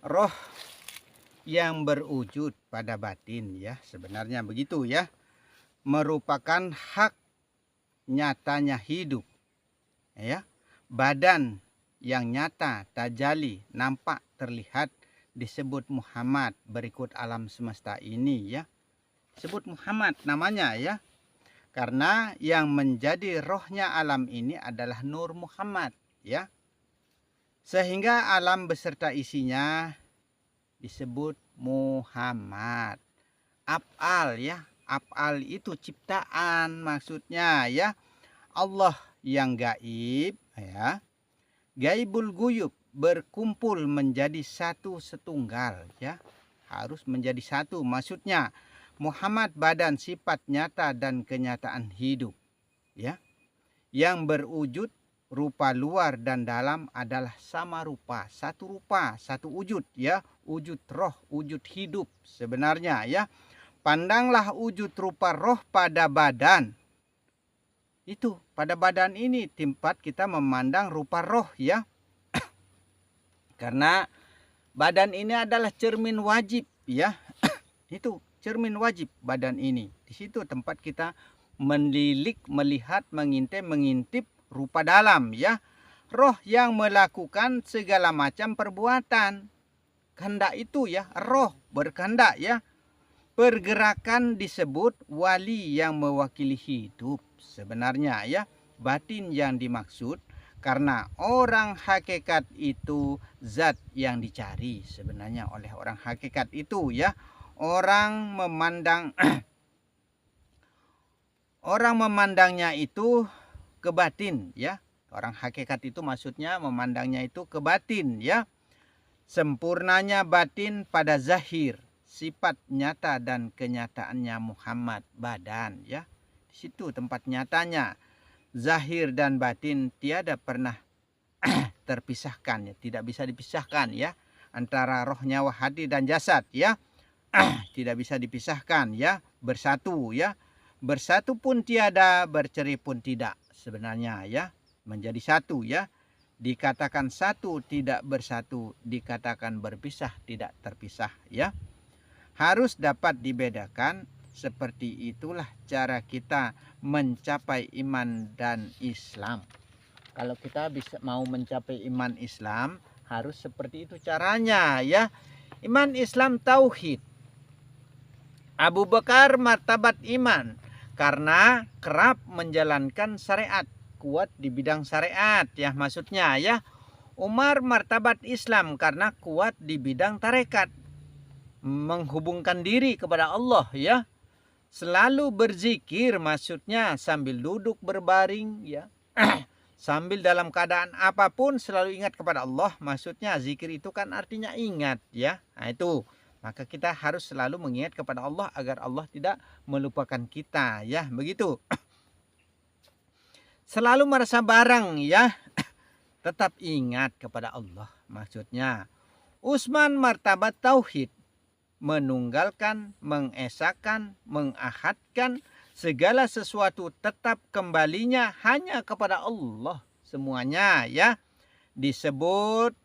roh yang berwujud pada batin ya, sebenarnya begitu ya, merupakan hak nyatanya hidup ya. Badan yang nyata, tajali, nampak, terlihat disebut Muhammad berikut alam semesta ini ya. Sebut Muhammad namanya ya. Karena yang menjadi rohnya alam ini adalah Nur Muhammad ya. Sehingga alam beserta isinya disebut Muhammad. Af'al ya. Af'al itu ciptaan maksudnya ya. Allah yang gaib ya. Gaibul guyub berkumpul menjadi satu setunggal ya. Harus menjadi satu maksudnya. Muhammad badan sifat nyata dan kenyataan hidup ya. Yang berwujud rupa luar dan dalam adalah sama rupa, satu wujud ya, wujud roh, wujud hidup sebenarnya ya. Pandanglah wujud rupa roh pada badan. Itu pada badan ini tempat kita memandang rupa roh ya. Karena badan ini adalah cermin wajib ya. Itu cermin wajib badan ini. Di situ tempat kita melilik, melihat, mengintip rupa dalam ya. Roh yang melakukan segala macam perbuatan. Kehendak itu ya, roh berkehendak ya. Pergerakan disebut wali yang mewakili hidup sebenarnya ya. Batin yang dimaksud karena orang hakikat itu zat yang dicari sebenarnya oleh orang hakikat itu ya. Orang memandangnya itu ke batin ya. Orang hakikat itu maksudnya memandangnya itu ke batin ya. Sempurnanya batin pada zahir, sifat nyata dan kenyataannya Muhammad badan ya. Di situ tempat nyatanya. Zahir dan batin tiada pernah terpisahkan ya, tidak bisa dipisahkan ya. Antara roh, nyawa, hati dan jasad ya. Tidak bisa dipisahkan ya, bersatu ya. Bersatu pun tiada, bercerai pun tidak sebenarnya ya. Menjadi satu ya. Dikatakan satu tidak bersatu, dikatakan berpisah tidak terpisah ya. Harus dapat dibedakan, seperti itulah cara kita mencapai iman dan Islam. Kalau kita mau mencapai iman Islam, harus seperti itu caranya ya. Iman Islam tauhid. Abu Bakar martabat iman karena kerap menjalankan syariat, kuat di bidang syariat ya maksudnya ya. Umar martabat Islam karena kuat di bidang tarekat, menghubungkan diri kepada Allah ya. Selalu berzikir maksudnya sambil duduk berbaring ya. Sambil dalam keadaan apapun selalu ingat kepada Allah, maksudnya zikir itu kan artinya ingat ya. Nah itu. Maka kita harus selalu mengingat kepada Allah agar Allah tidak melupakan kita ya, begitu. Selalu merasa barang ya, tetap ingat kepada Allah maksudnya. Utsman martabat tauhid, menunggalkan, mengesahkan, mengahadkan segala sesuatu tetap kembalinya hanya kepada Allah semuanya ya. Disebut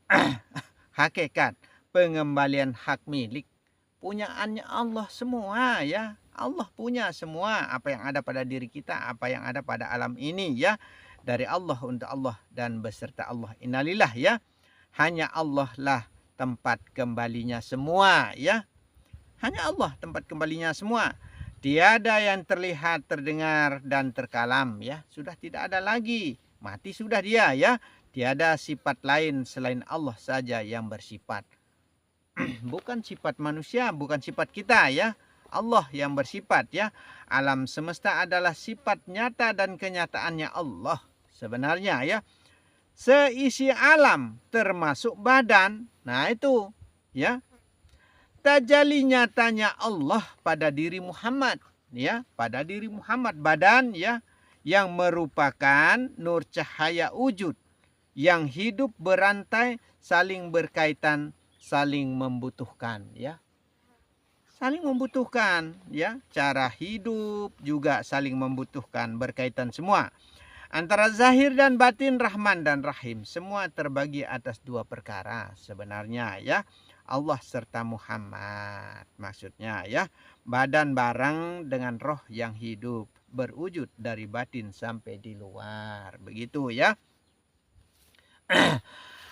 hakikat, pengembalian hak milik, punyaannya Allah semua ya. Allah punya semua apa yang ada pada diri kita, apa yang ada pada alam ini ya. Dari Allah untuk Allah dan beserta Allah. Innalillah ya. Hanya Allah lah tempat kembalinya semua ya. Hanya Allah tempat kembalinya semua. Tiada yang terlihat, terdengar dan terkalam ya. Sudah tidak ada lagi. Mati sudah dia ya. Tiada sifat lain selain Allah saja yang bersifat. Bukan sifat manusia, bukan sifat kita ya. Allah yang bersifat ya. Alam semesta adalah sifat nyata dan kenyataannya Allah sebenarnya ya. Seisi alam termasuk badan. Nah itu ya. Tajalli nyatanya Allah pada diri Muhammad ya, pada diri Muhammad badan ya, yang merupakan nur cahaya wujud yang hidup berantai, saling berkaitan, saling membutuhkan ya. Saling membutuhkan ya, cara hidup juga saling membutuhkan, berkaitan semua. Antara zahir dan batin, Rahman dan Rahim, semua terbagi atas dua perkara sebenarnya ya. Allah serta Muhammad, maksudnya ya, badan barang dengan roh yang hidup, berwujud dari batin sampai di luar, begitu ya.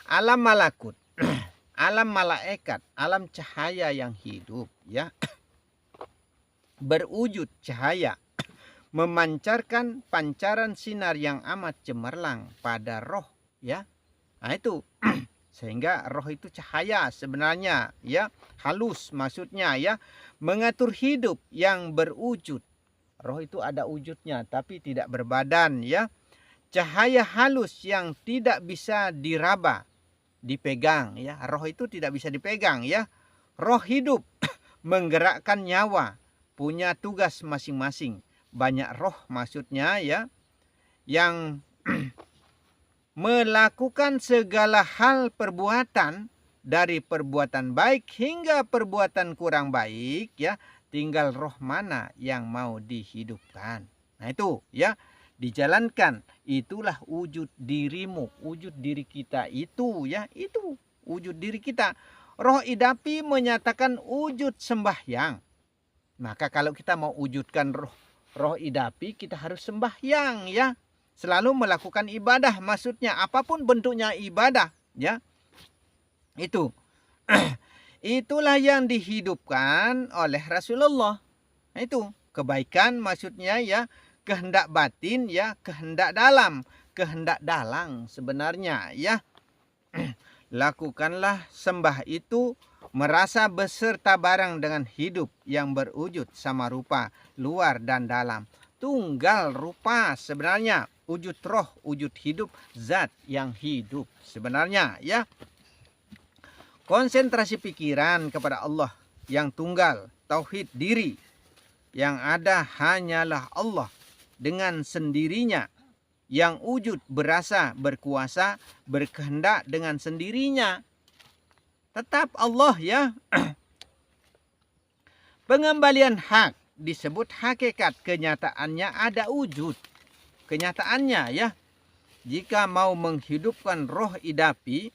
Alam malakut, alam malaikat, alam cahaya yang hidup ya, berwujud cahaya, memancarkan pancaran sinar yang amat cemerlang pada roh ya. Nah itu sehingga roh itu cahaya sebenarnya ya, halus maksudnya ya, mengatur hidup yang berwujud. Roh itu ada wujudnya tapi tidak berbadan ya. Cahaya halus yang tidak bisa diraba, dipegang ya. Roh itu tidak bisa dipegang ya. Roh hidup menggerakkan nyawa, punya tugas masing-masing. Banyak roh maksudnya ya, yang melakukan segala hal perbuatan, dari perbuatan baik hingga perbuatan kurang baik ya, tinggal roh mana yang mau dihidupkan. Nah itu ya, dijalankan. Itulah wujud dirimu, wujud diri kita itu ya, itu wujud diri kita. Roh idapi menyatakan wujud sembahyang. Maka kalau kita mau wujudkan roh idapi, kita harus sembahyang ya. Selalu melakukan ibadah, maksudnya apapun bentuknya ibadah ya. Itu itulah yang dihidupkan oleh Rasulullah. Nah, itu kebaikan maksudnya ya, kehendak batin ya, kehendak dalang sebenarnya ya. Lakukanlah sembah itu merasa beserta barang dengan hidup yang berwujud sama rupa, luar dan dalam. Tunggal rupa sebenarnya, wujud roh, wujud hidup, zat yang hidup sebenarnya ya. Konsentrasi pikiran kepada Allah yang tunggal, tauhid diri, yang ada hanyalah Allah dengan sendirinya, yang wujud berasa, berkuasa, berkehendak dengan sendirinya. Tetap Allah ya. Pengembalian hak disebut hakikat, kenyataannya ada wujud. Kenyataannya ya, jika mau menghidupkan roh idapi,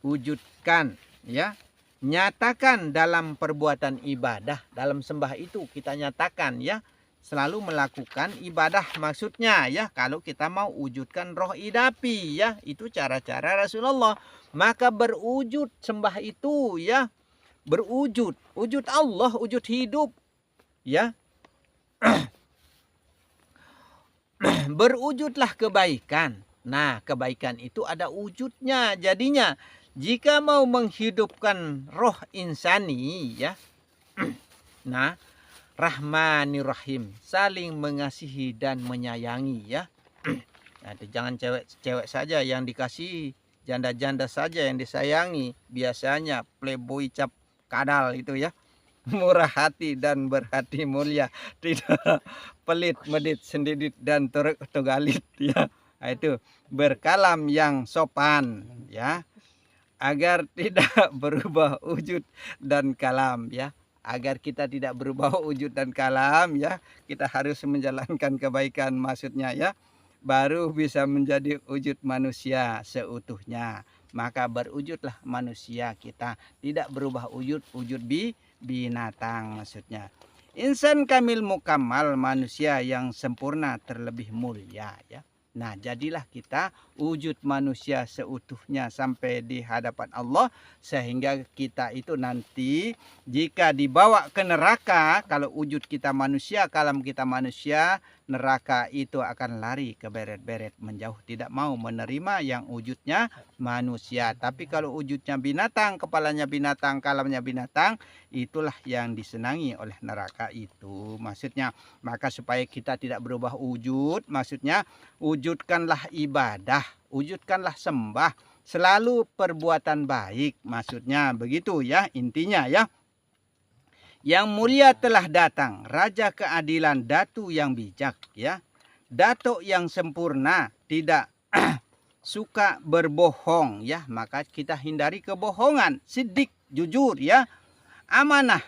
wujudkan ya, nyatakan dalam perbuatan ibadah. Dalam sembah itu kita nyatakan ya, selalu melakukan ibadah maksudnya ya. Kalau kita mau wujudkan roh idapi ya, itu cara-cara Rasulullah. Maka berwujud sembah itu ya, berwujud, wujud Allah, wujud hidup ya. Berwujudlah kebaikan. Nah, kebaikan itu ada wujudnya. Jadinya jika mau menghidupkan roh insani ya, nah, Rahmanir Rahim, saling mengasihi dan menyayangi ya. Nah, jangan cewek saja yang dikasihi, janda-janda saja yang disayangi. Biasanya playboy cap kadal itu ya. Murah hati dan berhati mulia, tidak pelit, medit, sendidit dan tugalit ya. Nah, itu berkalam yang sopan ya, agar tidak berubah wujud dan kalam ya. Agar kita tidak berubah wujud dan kalam ya, kita harus menjalankan kebaikan maksudnya ya, baru bisa menjadi wujud manusia seutuhnya. Maka berwujudlah manusia kita, tidak berubah wujud binatang maksudnya. Insan kamil mukammal, manusia yang sempurna terlebih mulia ya. Nah, jadilah kita wujud manusia seutuhnya sampai di hadapan Allah, sehingga kita itu nanti jika dibawa ke neraka, kalau wujud kita manusia, kalam kita manusia, neraka itu akan lari ke beret-beret, menjauh, tidak mau menerima yang wujudnya manusia. Tapi kalau wujudnya binatang, kepalanya binatang, kalamnya binatang, itulah yang disenangi oleh neraka itu maksudnya. Maka supaya kita tidak berubah wujud, maksudnya wujudkanlah ibadah, wujudkanlah sembah, selalu perbuatan baik, maksudnya begitu ya, intinya ya. Yang mulia telah datang, Raja keadilan, Datu yang bijak ya. Datuk yang sempurna, tidak suka berbohong ya, maka kita hindari kebohongan. Siddiq, jujur ya. Amanah,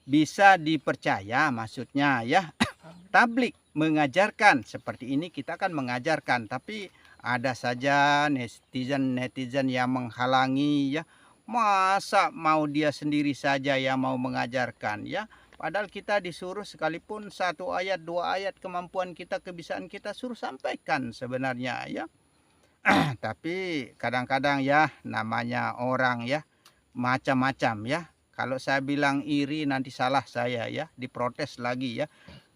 bisa dipercaya maksudnya ya. Tablik, mengajarkan seperti ini, kita kan mengajarkan, tapi ada saja netizen yang menghalangi ya. Masa mau dia sendiri saja yang mau mengajarkan ya. Padahal kita disuruh sekalipun 1 ayat 2 ayat kemampuan kita, kebiasaan kita suruh sampaikan sebenarnya ya. Tapi kadang-kadang ya namanya orang ya macam-macam ya. Kalau saya bilang iri nanti salah saya ya, diprotes lagi ya.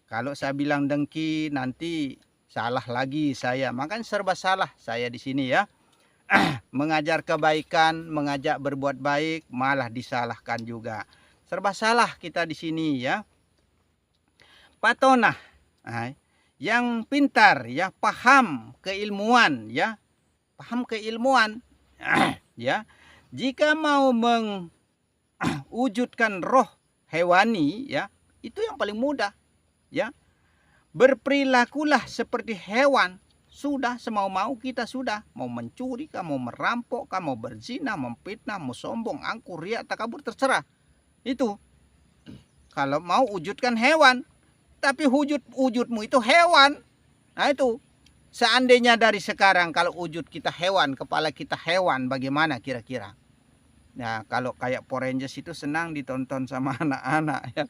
Kalau saya bilang dengki nanti salah lagi saya. Makanya serba salah saya di sini ya. Mengajar kebaikan, mengajak berbuat baik, malah disalahkan juga. Serba salah kita di sini ya. Patonah, yang pintar ya, paham keilmuan ya, paham keilmuan ya. Jika mau mewujudkan roh hewani ya, itu yang paling mudah ya. Berperilakulah seperti hewan. Sudah semau-mau kita sudah. Mau mencuri kah, mau merampok kah, mau berzina, memfitnah, mau sombong, angkuh, riak, takabur, terserah. Itu. Kalau mau wujudkan hewan. Tapi wujudmu itu hewan. Nah itu. Seandainya dari sekarang kalau wujud kita hewan, kepala kita hewan, bagaimana kira-kira? Nah kalau kayak Power Rangers itu senang ditonton sama anak-anak ya.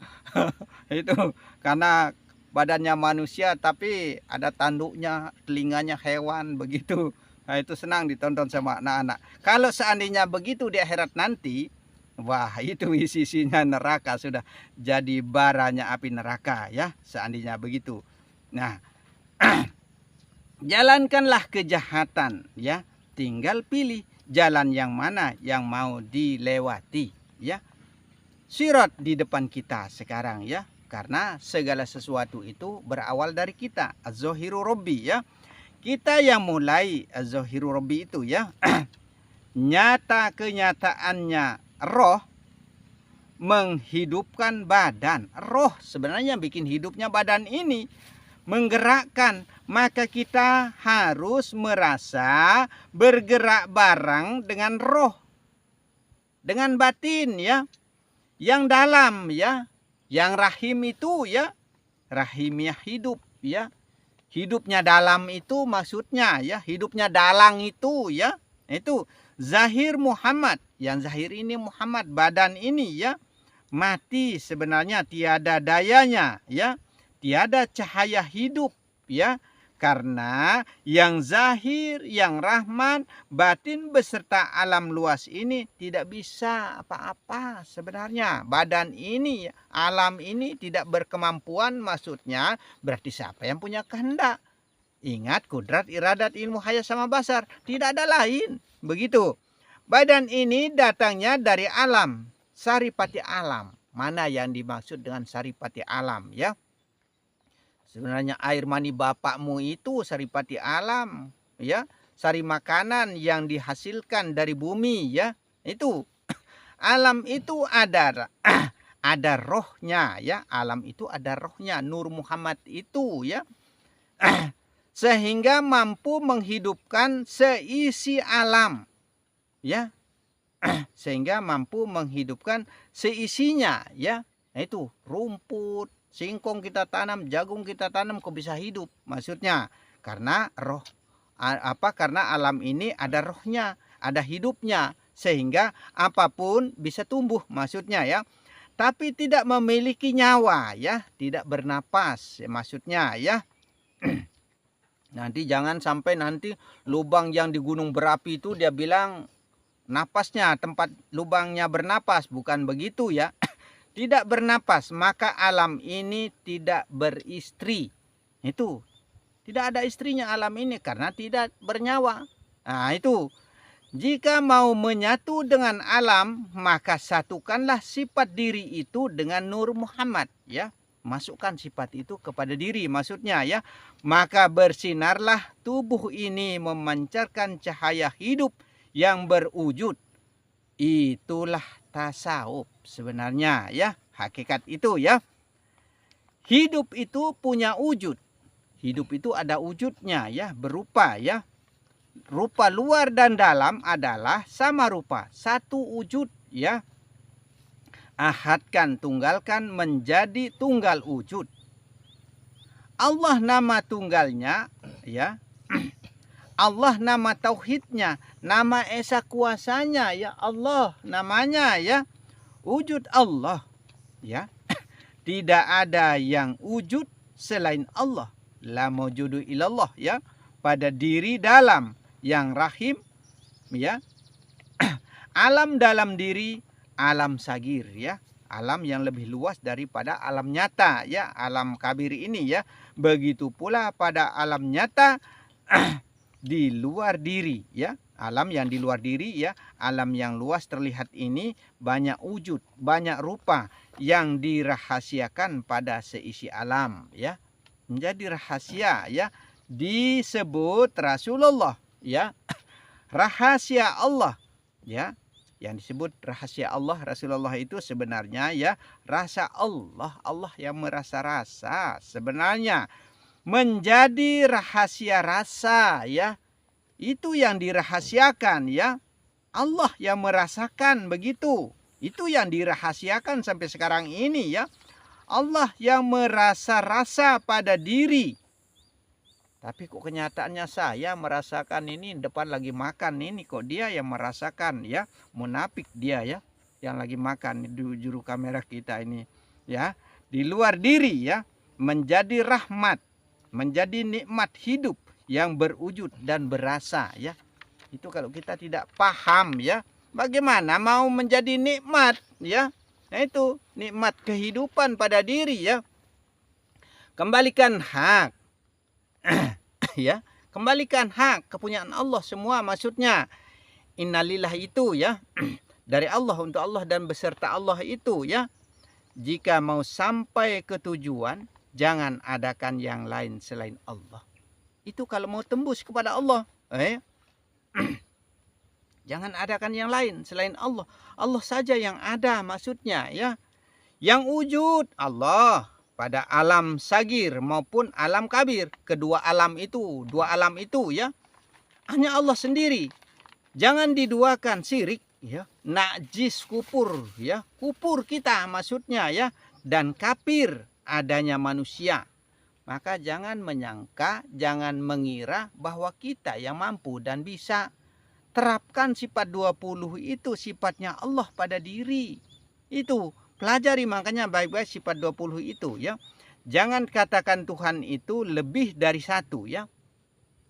Itu karena badannya manusia tapi ada tanduknya, telinganya hewan begitu. Nah itu senang ditonton sama anak-anak. Kalau seandainya begitu di akhirat nanti, wah itu isinya neraka, sudah jadi baranya api neraka ya, seandainya begitu. Nah jalankanlah kejahatan ya, tinggal pilih jalan yang mana yang mau dilewati ya. Sirat di depan kita sekarang ya. Karena segala sesuatu itu berawal dari kita. Az-Zahiru Rabbi ya. Kita yang mulai Az-Zahiru Rabbi itu ya. Nyata kenyataannya roh menghidupkan badan. Roh sebenarnya bikin hidupnya badan ini. Menggerakkan. Maka kita harus merasa bergerak bareng dengan roh. Dengan batin ya. Yang dalam ya. Yang rahim itu ya, rahimnya hidup ya. Hidupnya dalam itu maksudnya ya, hidupnya dalang itu ya. Itu zahir Muhammad, yang zahir ini Muhammad, badan ini ya. Mati sebenarnya tiada dayanya ya. Tiada cahaya hidup ya. Karena yang zahir, yang rahman, batin beserta alam luas ini tidak bisa apa-apa sebenarnya. Badan ini, alam ini tidak berkemampuan, maksudnya berarti siapa yang punya kehendak. Ingat kudrat, iradat, ilmu, hayat sama basar. Tidak ada lain. Begitu. Badan ini datangnya dari alam. Saripati alam. Mana yang dimaksud dengan saripati alam ya? Sebenarnya air mani bapakmu itu saripati alam ya, sari makanan yang dihasilkan dari bumi ya. Itu alam itu ada ada rohnya ya, alam itu ada rohnya, Nur Muhammad itu ya. Sehingga mampu menghidupkan seisi alam ya. Sehingga mampu menghidupkan seisinya ya. Itu rumput, singkong kita tanam, jagung kita tanam, kok bisa hidup? Maksudnya karena roh karena alam ini ada rohnya, ada hidupnya, sehingga apapun bisa tumbuh maksudnya ya. Tapi tidak memiliki nyawa ya, tidak bernapas maksudnya ya. Nanti jangan sampai nanti lubang yang di gunung berapi itu dia bilang napasnya tempat lubangnya bernapas, bukan begitu ya. Tidak bernapas, maka alam ini tidak beristri. Itu. Tidak ada istrinya alam ini karena tidak bernyawa. Nah itu. Jika mau menyatu dengan alam, maka satukanlah sifat diri itu dengan Nur Muhammad. Ya, masukkan sifat itu kepada diri maksudnya ya. Maka bersinarlah tubuh ini memancarkan cahaya hidup yang berwujud. Itulah tasawuf sebenarnya ya, hakikat itu ya. Hidup itu punya wujud. Hidup itu ada wujudnya ya, berupa ya. Rupa luar dan dalam adalah sama rupa, satu wujud ya. Ahadkan, tunggalkan menjadi tunggal wujud. Allah nama tunggalnya, ya. Allah nama tauhidnya, nama esa kuasanya, ya Allah namanya, ya. Wujud Allah, ya. Tidak ada yang wujud selain Allah. La maujudu ilallah, ya. Pada diri dalam yang rahim, ya. Alam dalam diri, alam sagir, ya. Alam yang lebih luas daripada alam nyata, ya. Alam kabir ini, ya. Begitu pula pada alam nyata di luar diri, ya. Alam yang di luar diri, ya. Alam yang luas terlihat ini banyak wujud, banyak rupa yang dirahasiakan pada seisi alam, ya. Menjadi rahasia, ya. Disebut Rasulullah, ya. Rahasia Allah, ya. Yang disebut rahasia Allah, Rasulullah itu sebenarnya, ya, rasa Allah. Allah yang merasa rasa sebenarnya. Menjadi rahasia rasa, ya. Itu yang dirahasiakan, ya. Allah yang merasakan begitu. Itu yang dirahasiakan sampai sekarang ini, ya. Allah yang merasa rasa pada diri. Tapi kok kenyataannya saya merasakan ini, depan lagi makan ini kok dia yang merasakan, ya. Munafik dia, ya, yang lagi makan di juru kamera kita ini, ya. Di luar diri, ya, menjadi rahmat, menjadi nikmat hidup yang berwujud dan berasa, ya. Itu kalau kita tidak paham, ya, bagaimana mau menjadi nikmat, ya. Nah, itu nikmat kehidupan pada diri, ya. Kembalikan hak. Ya, kembalikan hak kepunyaan Allah semua, maksudnya innalillah itu, ya. Dari Allah untuk Allah dan beserta Allah itu, ya. Jika mau sampai ke tujuan, jangan adakan yang lain selain Allah. Itu kalau mau tembus kepada Allah, jangan adakan yang lain selain Allah. Allah saja yang ada, maksudnya, ya. Yang wujud Allah pada alam sagir maupun alam kabir. Kedua alam itu, dua alam itu, ya. Hanya Allah sendiri. Jangan diduakan syirik, ya. Najis kufur, ya. Kufur kita maksudnya, ya. Dan kafir adanya manusia. Maka jangan menyangka, jangan mengira bahwa kita yang mampu dan bisa. Terapkan sifat 20 itu sifatnya Allah pada diri. Itu pelajari makanya baik-baik sifat 20 itu, ya. Jangan katakan Tuhan itu lebih dari satu, ya.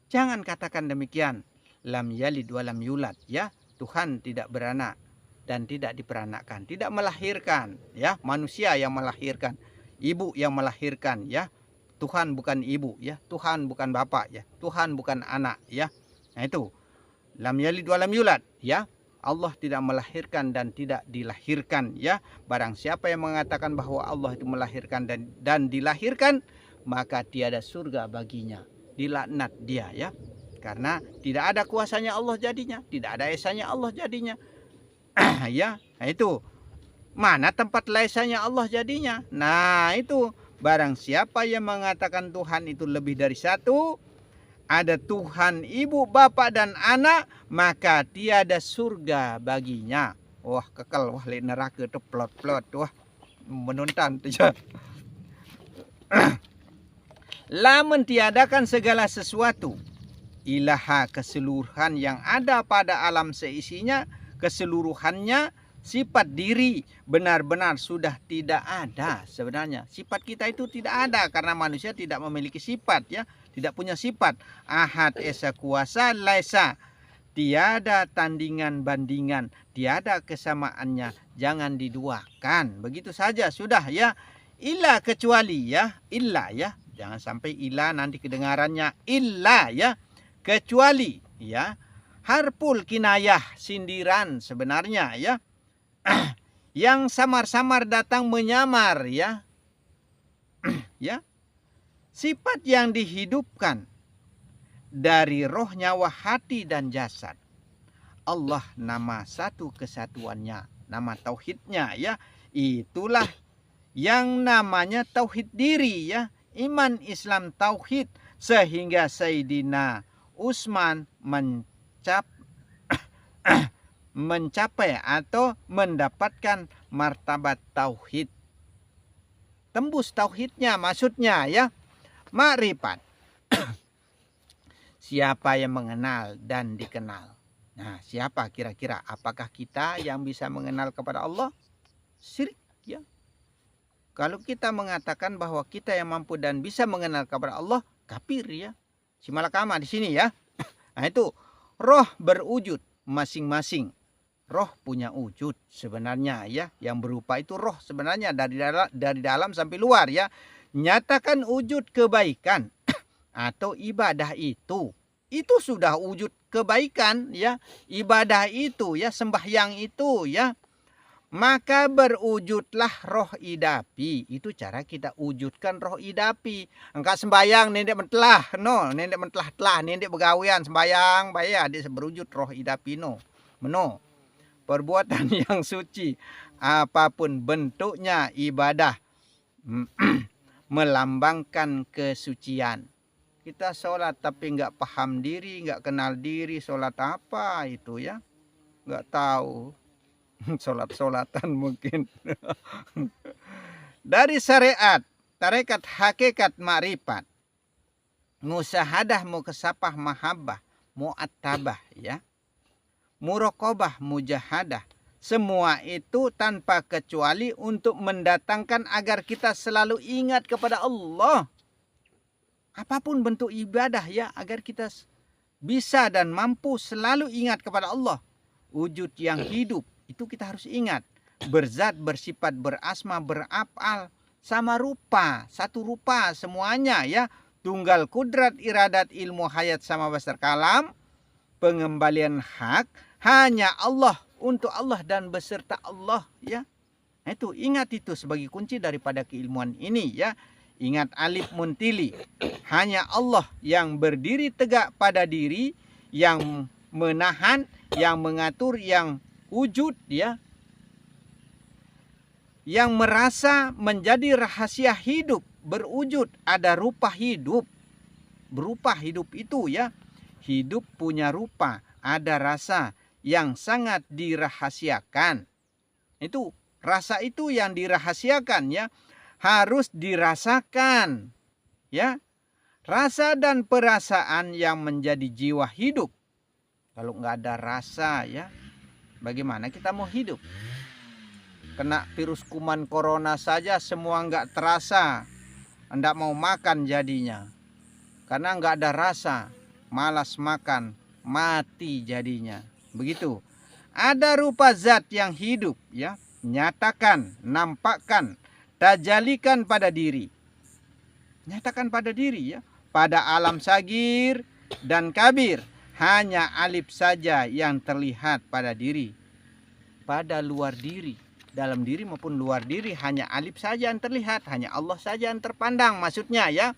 Jangan katakan demikian. Lam yalid wa lam yulad, ya. Tuhan tidak beranak dan tidak diperanakkan, tidak melahirkan, ya. Manusia yang melahirkan, ibu yang melahirkan, ya. Tuhan bukan ibu, ya. Tuhan bukan bapak, ya. Tuhan bukan anak, ya. Nah itu. Lam yalid wa lam yulad, ya. Allah tidak melahirkan dan tidak dilahirkan, ya. Barang siapa yang mengatakan bahwa Allah itu melahirkan dan dilahirkan, maka tiada surga baginya. Dilaknat dia, ya. Karena tidak ada kuasanya Allah jadinya, tidak ada esanya Allah jadinya. Ya, nah itu. Mana tempat lesanya Allah jadinya? Nah, itu barang siapa yang mengatakan Tuhan itu lebih dari satu, ada Tuhan, ibu, bapak, dan anak, maka tiada surga baginya. Wah, kekal, wah, li neraka tuh plot-plot, wah, menonton tuh. La mentiadakan segala sesuatu, ilaha keseluruhan yang ada pada alam seisinya, keseluruhannya, sifat diri benar-benar sudah tidak ada sebenarnya. Sifat kita itu tidak ada karena manusia tidak memiliki sifat, ya. Tidak punya sifat. Ahad esa kuasa laisa. Tiada tandingan bandingan. Tiada kesamaannya. Jangan diduakan. Begitu saja sudah, ya. Illa kecuali, ya. Illa, ya. Jangan sampai illa nanti kedengarannya. Illa, ya. Kecuali, ya. Harpul kinayah, sindiran sebenarnya, ya. Yang samar-samar datang menyamar, ya. Ya. Sifat yang dihidupkan dari roh, nyawa, hati, dan jasad. Allah nama satu kesatuannya, nama tauhidnya, ya. Itulah yang namanya tauhid diri, ya. Iman, Islam, tauhid. Sehingga Sayyidina Utsman mencapai atau mendapatkan martabat tauhid. Tembus tauhidnya maksudnya, ya. Makrifat. Siapa yang mengenal dan dikenal? Nah, siapa kira-kira? Apakah kita yang bisa mengenal kepada Allah? Syirik, ya. Kalau kita mengatakan bahwa kita yang mampu dan bisa mengenal kepada Allah, kafir, ya. Simalakama di sini, ya. Nah, itu roh berwujud masing-masing. Roh punya wujud sebenarnya, ya. Yang berupa itu roh sebenarnya dari dalam sampai luar, ya. Nyatakan wujud kebaikan atau ibadah itu sudah wujud kebaikan, ya. Ibadah itu, ya, sembahyang itu, ya. Maka berwujudlah roh idapi. Itu cara kita wujudkan roh idapi. Engkau sembayang nendek mentlah, no, nendek mentlah telah, nendek begawian sembayang, bayar dia berwujud roh idapi, no. Meno. Perbuatan yang suci apapun bentuknya ibadah melambangkan kesucian. Kita sholat tapi nggak paham diri, nggak kenal diri, sholat apa itu, ya, nggak tahu. Sholat-sholatan mungkin. Dari syariat, tarekat hakikat makrifat, musahadah, mukesapah, mahabbah, mu'attabah, ya, muraqabah, mujahadah, semua itu tanpa kecuali untuk mendatangkan agar kita selalu ingat kepada Allah. Apapun bentuk ibadah, ya, agar kita bisa dan mampu selalu ingat kepada Allah. Wujud yang hidup itu kita harus ingat. Berzat, bersifat, berasma, berafal, sama rupa, satu rupa semuanya, ya. Tunggal kudrat, iradat, ilmu, hayat, sama besar kalam. Pengembalian hak hanya Allah, untuk Allah dan beserta Allah, ya. Nah, itu ingat itu sebagai kunci daripada keilmuan ini, ya. Ingat alif muntili. Hanya Allah yang berdiri tegak pada diri, yang menahan, yang mengatur, yang wujud, ya. Yang merasa menjadi rahasia hidup, berwujud, ada rupa hidup. Berupa hidup itu, ya. Hidup punya rupa, ada rasa yang sangat dirahasiakan. Itu rasa itu yang dirahasiakan, ya. Harus dirasakan, ya. Rasa dan perasaan yang menjadi jiwa hidup. Kalau nggak ada rasa, ya, bagaimana kita mau hidup? Kena virus kuman corona saja semua nggak terasa, nggak mau makan jadinya. Karena nggak ada rasa, malas makan, mati jadinya. Begitu. Ada rupa zat yang hidup, ya. Nyatakan, nampakkan, tajalikan pada diri. Nyatakan pada diri, ya. Pada alam sagir dan kabir. Hanya alif saja yang terlihat pada diri. Pada luar diri. Dalam diri maupun luar diri hanya alif saja yang terlihat. Hanya Allah saja yang terpandang. Maksudnya, ya.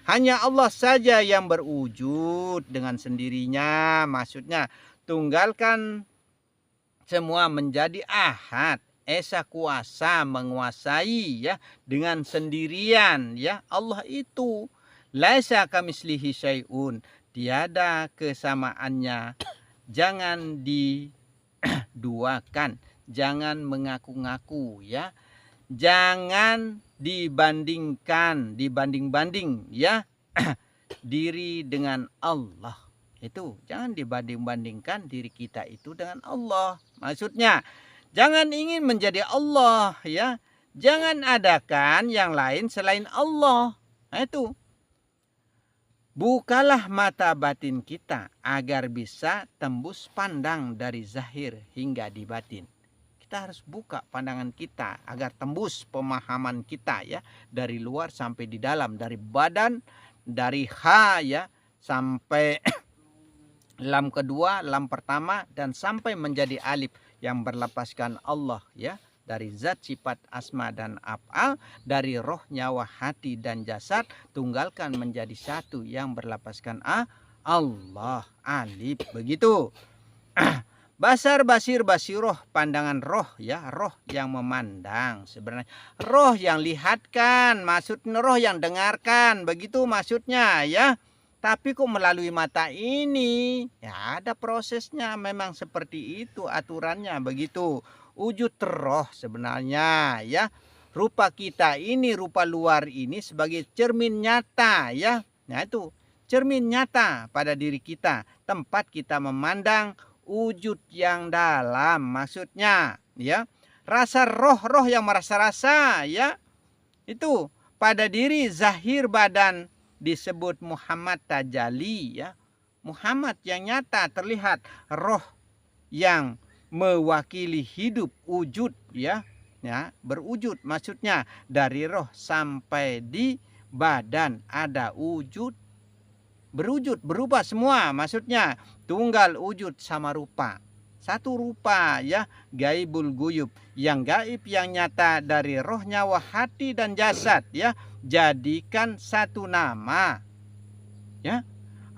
Hanya Allah saja yang berwujud dengan sendirinya. Maksudnya tunggalkan semua menjadi ahad. Esa kuasa menguasai, ya, dengan sendirian, ya. Allah itu laisa kamislihi syai'un, tiada kesamaannya. Jangan diduakan, jangan mengaku-ngaku, ya. Jangan dibanding-banding, ya. Diri dengan Allah. Itu jangan dibanding-bandingkan diri kita itu dengan Allah. Maksudnya jangan ingin menjadi Allah, ya. Jangan adakan yang lain selain Allah. Nah, itu. Bukalah mata batin kita agar bisa tembus pandang dari zahir hingga di batin. Kita harus buka pandangan kita agar tembus pemahaman kita, ya, dari luar sampai di dalam, dari badan, dari ha, ya, sampai lam kedua, lam pertama, dan sampai menjadi alif yang berlepaskan Allah, ya, dari zat, sifat, asma dan af'al, dari roh, nyawa, hati dan jasad, tunggalkan menjadi satu yang berlepaskan Allah, alif, begitu. Basar, basir, basiroh, pandangan roh, ya, roh yang memandang, sebenarnya roh yang lihatkan, maksudnya roh yang dengarkan, begitu maksudnya, ya. Tapi kok melalui mata ini, ya, ada prosesnya, memang seperti itu aturannya, begitu. Wujud roh sebenarnya, ya. rupa kita ini, rupa luar ini sebagai cermin nyata ya. Nah itu cermin nyata pada diri kita, tempat kita memandang wujud yang dalam, maksudnya ya. Rasa roh-roh yang merasa-rasa ya. Itu pada diri zahir badan disebut Muhammad tajalli ya. Muhammad yang nyata terlihat, roh yang mewakili hidup wujud ya. Ya, berwujud maksudnya dari roh sampai di badan ada wujud, berwujud, berubah semua, maksudnya tunggal wujud sama rupa, satu rupa ya, gaibul guyub, yang gaib yang nyata dari roh, nyawa, hati dan jasad ya, jadikan satu nama ya.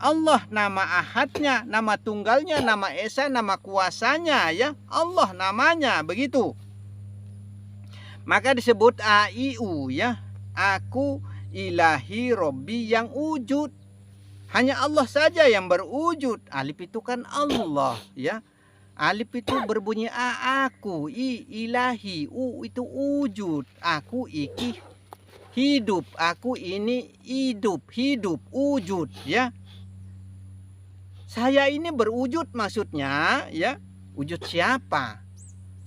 Allah nama ahadnya, nama tunggalnya, nama esa, nama kuasanya ya, Allah namanya begitu. Maka disebut AIU ya, aku ilahi robbi yang wujud. Hanya Allah saja yang berwujud. Alif itu kan Allah ya. Alif itu berbunyi A, aku, I ilahi, U itu wujud, aku iki hidup, aku ini hidup, hidup wujud ya. Saya ini berwujud maksudnya ya. Wujud siapa?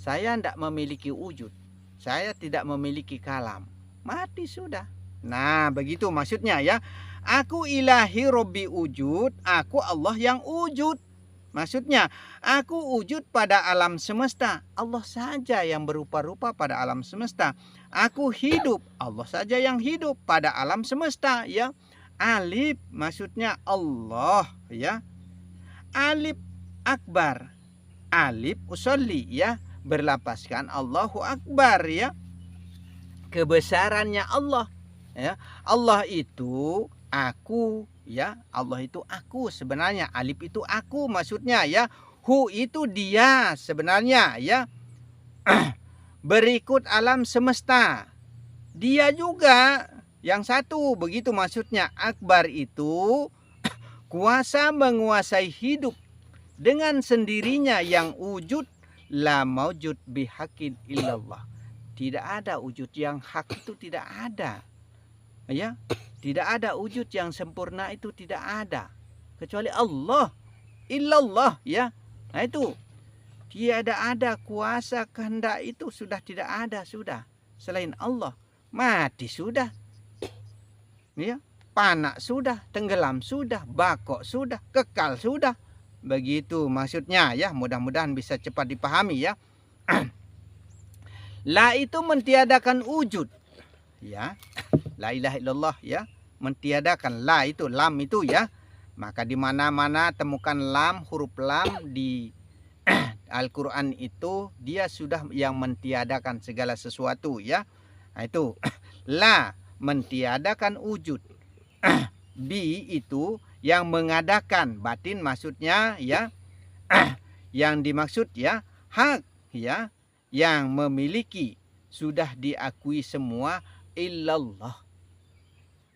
Saya tidak memiliki wujud. Saya tidak memiliki kalam. Mati sudah. Nah begitu maksudnya ya. Aku ilahi robbi wujud. Aku Allah yang wujud. Maksudnya aku wujud pada alam semesta. Allah saja yang berupa-rupa pada alam semesta. Aku hidup. Allah saja yang hidup pada alam semesta ya. Alif maksudnya Allah ya. Alif akbar. Alif usolli ya. Berlapaskan Allahu Akbar ya. Kebesarannya Allah ya. Allah itu aku ya. Allah itu aku sebenarnya. Alif itu aku maksudnya ya. Hu itu dia sebenarnya ya. Berikut alam semesta. Dia juga yang satu begitu maksudnya. Akbar itu kuasa menguasai hidup dengan sendirinya yang wujud. La maujud bihakin illallah. Tidak ada wujud yang hak itu, tidak ada. Ya, tidak ada wujud yang sempurna itu, tidak ada kecuali Allah. Illallah ya. Nah itu tiada ada kuasa kehendak itu, sudah tidak ada sudah selain Allah. Mati sudah. Ya, panak sudah, tenggelam sudah, bakok sudah, kekal sudah. Begitu maksudnya ya, mudah-mudahan bisa cepat dipahami ya. La itu mentiadakan wujud ya. La ilaha illallah ya, mentiadakan. La itu lam itu ya. Maka di mana-mana temukan lam, huruf lam di Al-Qur'an itu dia sudah yang mentiadakan segala sesuatu ya. Nah, itu la mentiadakan wujud. Bi itu yang mengadakan, batin maksudnya ya. Yang dimaksud ya hak ya, yang memiliki, sudah diakui semua, illallah.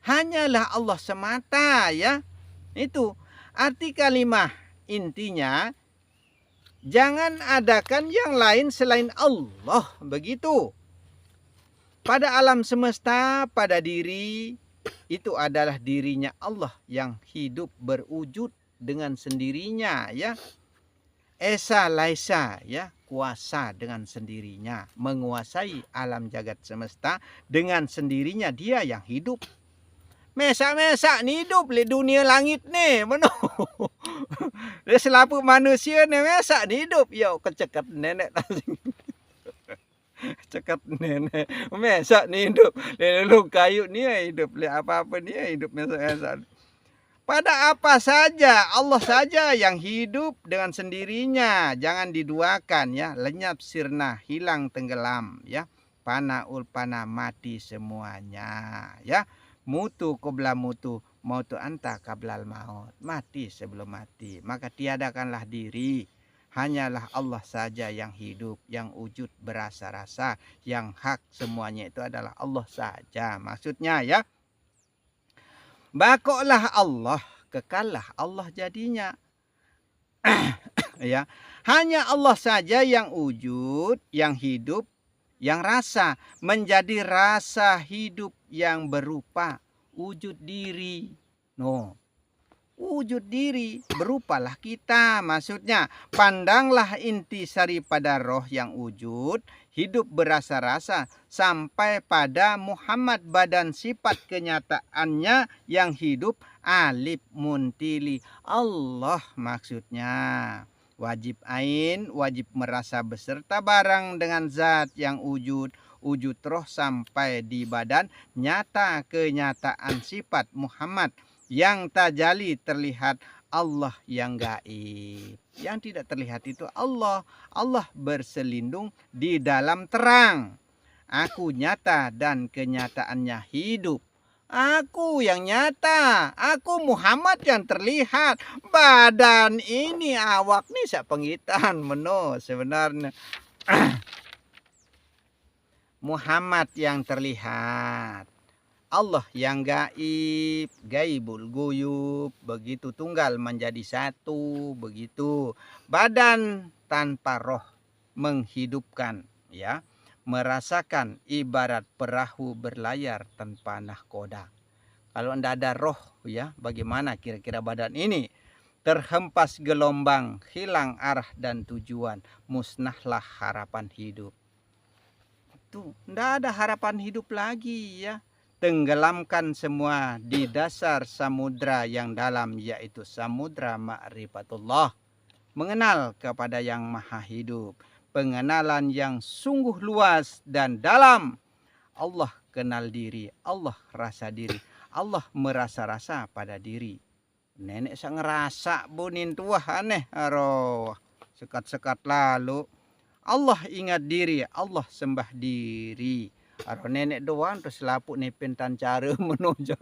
Hanyalah Allah semata ya. Itu arti kalimah intinya, jangan adakan yang lain selain Allah, begitu. Pada alam semesta, pada diri itu adalah dirinya Allah yang hidup berwujud dengan sendirinya ya. Esa laisa ya, kuasa dengan sendirinya, menguasai alam jagat semesta dengan sendirinya, dia yang hidup. Mesak-mesak ni hidup di dunia langit ni, mana? Dia selapu manusia ni mesak ni hidup. Ya kecekat nenek cekat nenek mesak ni hidup. Lalu kayu ni hidup, apa-apa ni hidup mesak-mesak. Pada apa saja, Allah saja yang hidup dengan sendirinya. Jangan diduakan ya. Lenyap sirna, hilang tenggelam ya. Pana ulpana, mati semuanya ya. Mutu qabla mutu, mautu anta qablal maut. Mati sebelum mati. Maka tiadakanlah diri. Hanyalah Allah saja yang hidup, yang wujud berasa-rasa, yang hak semuanya itu adalah Allah saja. Maksudnya ya. Bakoklah Allah, kekallah Allah jadinya. Ya, hanya Allah saja yang wujud, yang hidup, yang rasa menjadi rasa hidup yang berupa wujud diri. No, wujud diri, berupalah kita. Maksudnya, pandanglah intisari pada roh yang wujud, hidup berasa-rasa, sampai pada Muhammad badan sifat kenyataannya yang hidup, alif muntili. Allah maksudnya. Wajib ain, wajib merasa beserta barang dengan zat yang wujud, wujud roh sampai di badan, nyata kenyataan sifat Muhammad yang tajali terlihat, Allah yang gaib. Yang tidak terlihat itu Allah. Allah berselindung di dalam terang. Aku nyata dan kenyataannya hidup. Aku yang nyata. Aku Muhammad yang terlihat. Badan ini, awak nih sapengitan meno sebenarnya. Muhammad yang terlihat. Allah yang gaib, gaibul guyub, begitu tunggal menjadi satu, begitu. Badan tanpa roh menghidupkan, ya, merasakan ibarat perahu berlayar tanpa nahkoda. Kalau tidak ada roh, ya, bagaimana kira-kira badan ini? Terhempas gelombang, hilang arah dan tujuan, musnahlah harapan hidup. Itu tidak ada harapan hidup lagi, ya. Tenggelamkan semua di dasar samudra yang dalam, yaitu samudra ma'rifatullah. Mengenal kepada yang maha hidup. Pengenalan yang sungguh luas dan dalam. Allah kenal diri, Allah rasa diri, Allah merasa-rasa pada diri. Nenek saya ngerasa bunin tua aneh aroh. Sekat-sekat lalu. Allah ingat diri, Allah sembah diri. Aro nenek doang terus lapuk nepen cara menuja.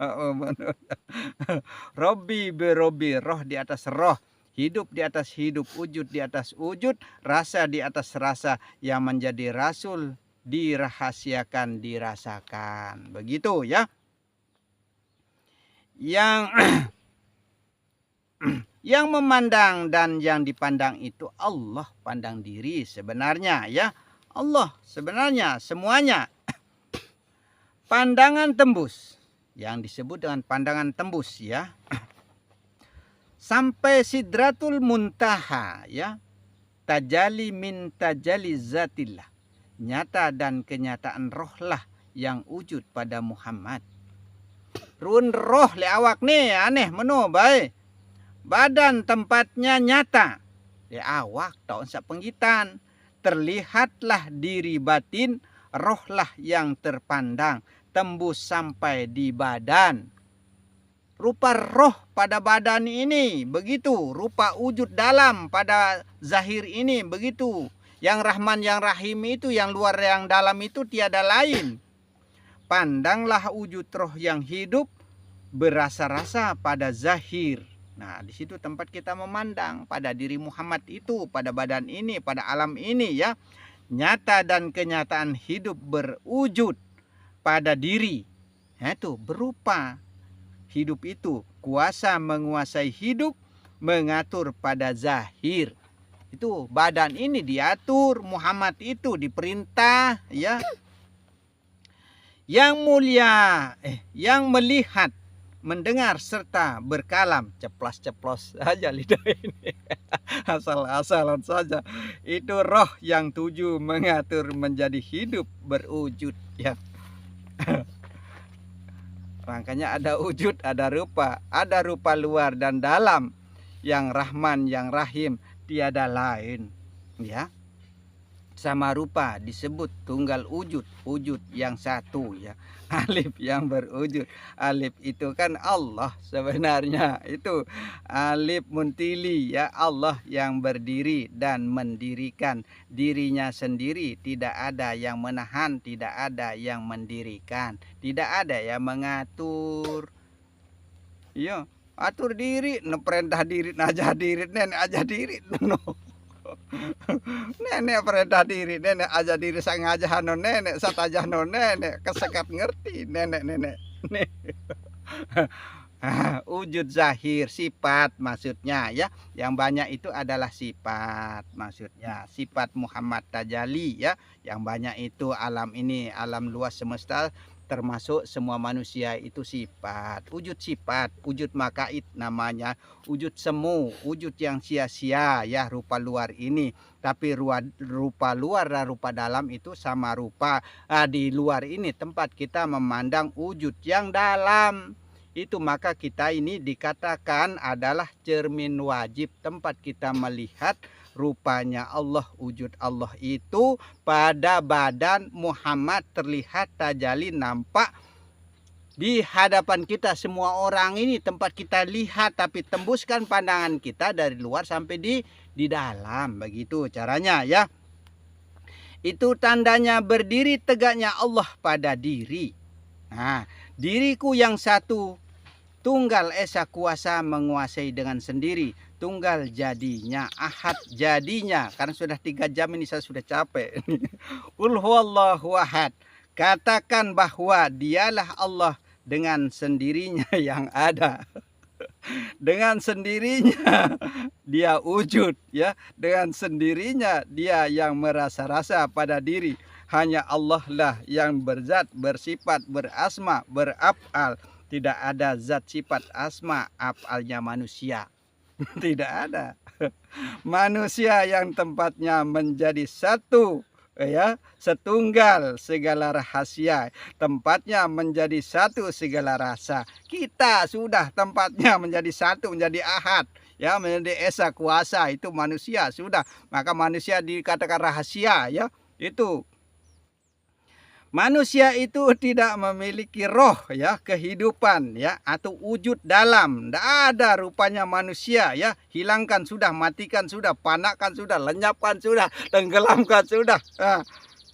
Robbi berobi, roh di atas roh, hidup di atas hidup, wujud di atas wujud, rasa di atas rasa, yang menjadi rasul dirahasiakan, dirasakan. Begitu ya. Yang memandang dan yang dipandang itu Allah pandang diri sebenarnya, ya. Allah sebenarnya semuanya. Pandangan tembus, yang disebut dengan pandangan tembus, ya, sampai sidratul muntaha, ya, tajali min tajali zatillah, nyata dan kenyataan rohlah yang wujud pada Muhammad. Run roh le awak nih aneh meno bae, badan tempatnya nyata le awak tahun sapenggitan, terlihatlah diri batin, rohlah yang terpandang, tembus sampai di badan. Rupa roh pada badan ini, begitu. Rupa wujud dalam pada zahir ini, begitu. Yang Rahman, yang Rahim itu, yang luar, yang dalam itu tiada lain. Pandanglah wujud roh yang hidup, berasa-rasa pada zahir. Nah, di situ tempat kita memandang pada diri Muhammad itu, pada badan ini, pada alam ini, ya. Nyata dan kenyataan hidup berwujud pada diri. Nah, itu berupa hidup itu. Kuasa menguasai hidup, mengatur pada zahir. Itu badan ini diatur, Muhammad itu diperintah, ya. Yang mulia, yang melihat, mendengar serta berkalam, ceplos-ceplos saja lidah ini. Asal-asalan saja. Itu roh yang tujuh mengatur menjadi hidup berwujud, ya. Makanya ada wujud, ada rupa luar dan dalam, yang Rahman, yang Rahim, tiada lain, ya. Sama rupa disebut tunggal wujud, wujud yang satu, ya. Alif yang berwujud, alif itu kan Allah sebenarnya, itu alif muntili, ya, Allah yang berdiri dan mendirikan dirinya sendiri, tidak ada yang menahan, tidak ada yang mendirikan, tidak ada yang mengatur. Iya, atur diri, perintah diri, aja diri, nenek aja diri, no. Nenek perintah diri, nenek aja diri, sengaja hano nenek, satajah no nenek, kesekat ngerti nenek. Wujud zahir, sifat maksudnya ya. Yang banyak itu adalah sifat maksudnya. Sifat Muhammad Tajalli ya. Yang banyak itu alam ini, alam luas semesta termasuk semua manusia itu sifat. Wujud sifat, wujud makaid namanya. Wujud semu, wujud yang sia-sia ya rupa luar ini. Tapi rupa luar dan rupa dalam itu sama rupa. Di luar ini tempat kita memandang wujud yang dalam. Itu maka kita ini dikatakan adalah cermin wajib tempat kita melihat rupanya Allah, wujud Allah itu pada badan Muhammad terlihat tajalli nampak di hadapan kita semua orang ini tempat kita lihat tapi tembuskan pandangan kita dari luar sampai di dalam, begitu caranya ya. Itu tandanya berdiri tegaknya Allah pada diri. Nah, diriku yang satu tunggal esa kuasa menguasai dengan sendiri. Tunggal jadinya, ahad jadinya. Karena sudah 3 jam ini saya sudah capek. Qul huwallahu ahad. Katakan bahwa dialah Allah dengan sendirinya yang ada. Dengan sendirinya dia wujud ya. Dengan sendirinya dia yang merasa-rasa pada diri. Hanya Allah lah yang berzat, bersifat, berasma, beraf'al. Tidak ada zat sifat asma af'alnya manusia. Tidak ada. Manusia yang tempatnya menjadi satu ya, setunggal segala rahasia, tempatnya menjadi satu segala rasa. Kita sudah tempatnya menjadi satu, menjadi ahad ya, menjadi esa kuasa. Itu manusia sudah. Maka manusia dikatakan rahasia ya. Itu manusia itu tidak memiliki roh ya, kehidupan ya, atau wujud dalam. Tidak ada rupanya manusia ya. Hilangkan sudah, matikan sudah, panakkan sudah, lenyapkan sudah, tenggelamkan sudah.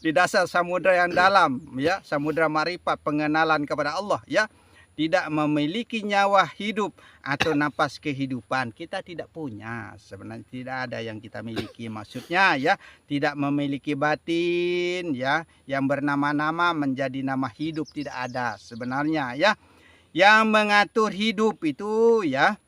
Di dasar samudra yang dalam ya, samudra marifat, pengenalan kepada Allah ya. Tidak memiliki nyawa hidup atau napas kehidupan. Kita tidak punya. Sebenarnya tidak ada yang kita miliki. Maksudnya ya, tidak memiliki batin ya, yang bernama-nama menjadi nama hidup, tidak ada sebenarnya ya. Yang mengatur hidup itu ya,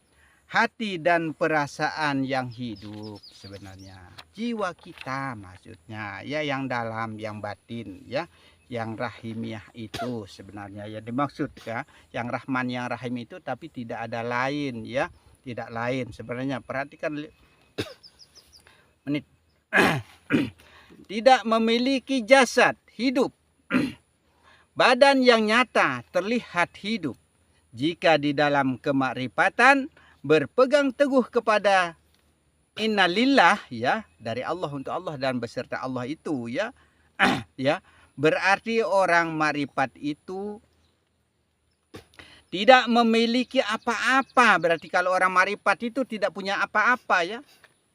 hati dan perasaan yang hidup sebenarnya. Jiwa kita maksudnya ya, yang dalam, yang batin ya. Yang rahimiah itu sebenarnya ya dimaksud ya, yang rahman yang rahim itu, tapi tidak ada lain ya, tidak lain sebenarnya. Perhatikan menit. Tidak memiliki jasad hidup, badan yang nyata terlihat hidup. Jika di dalam kemakrifatan berpegang teguh kepada innalillah ya, dari Allah untuk Allah dan beserta Allah itu ya, ya. Berarti orang makrifat itu tidak memiliki apa-apa. Berarti kalau orang makrifat itu tidak punya apa-apa ya.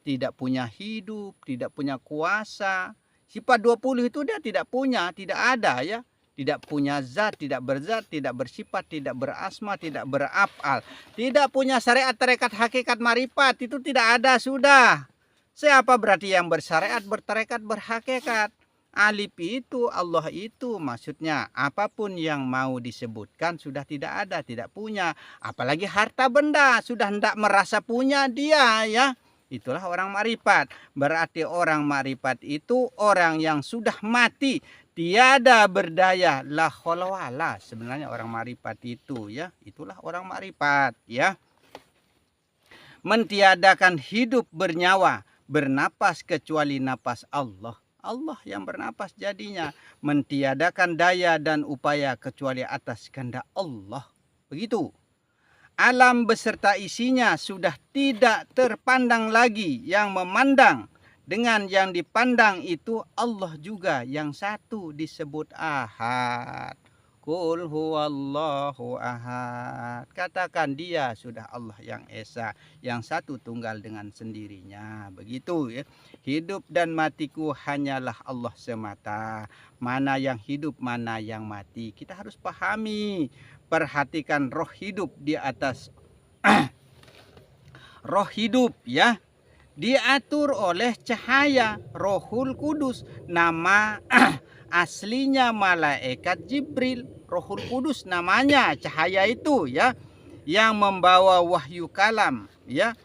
Tidak punya hidup, tidak punya kuasa. Sifat 20 itu dia tidak punya, tidak ada ya. Tidak punya zat, tidak berzat, tidak bersifat, tidak berasma, tidak beraf'al. Tidak punya syariat, tarekat, hakikat, makrifat. Itu tidak ada sudah. Siapa berarti yang bersyariat, bertarekat, berhakikat? Alif itu, Allah itu maksudnya. Apapun yang mau disebutkan sudah tidak ada, tidak punya. Apalagi harta benda, sudah hendak merasa punya dia ya. Itulah orang makrifat. Berarti orang makrifat itu orang yang sudah mati, tiada berdaya, la haula wala. Sebenarnya orang makrifat itu ya, itulah orang makrifat ya. Mentiadakan hidup bernyawa, bernapas kecuali napas Allah. Allah yang bernapas jadinya. Mentiadakan daya dan upaya kecuali atas kehendak Allah. Begitu. Alam beserta isinya sudah tidak terpandang lagi. Yang memandang dengan yang dipandang itu Allah juga. Yang satu disebut ahad. Qul huwallahu ahad. Katakan dia sudah Allah yang esa, yang satu tunggal dengan sendirinya. Begitu ya. Hidup dan matiku hanyalah Allah semata. Mana yang hidup, mana yang mati. Kita harus pahami. Perhatikan roh hidup di atas roh hidup ya. Diatur oleh cahaya Rohul Kudus. Nama aslinya malaikat Jibril. Rohul Kudus namanya, cahaya itu ya. yang membawa wahyu kalam, ya.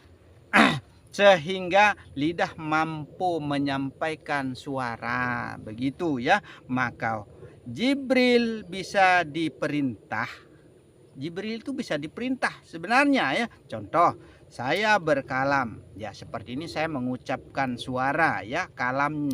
Sehingga lidah mampu menyampaikan suara, begitu ya. Maka Jibril bisa diperintah. Jibril itu bisa diperintah sebenarnya ya. Contoh, saya berkalam, ya seperti ini saya mengucapkan suara ya, kalam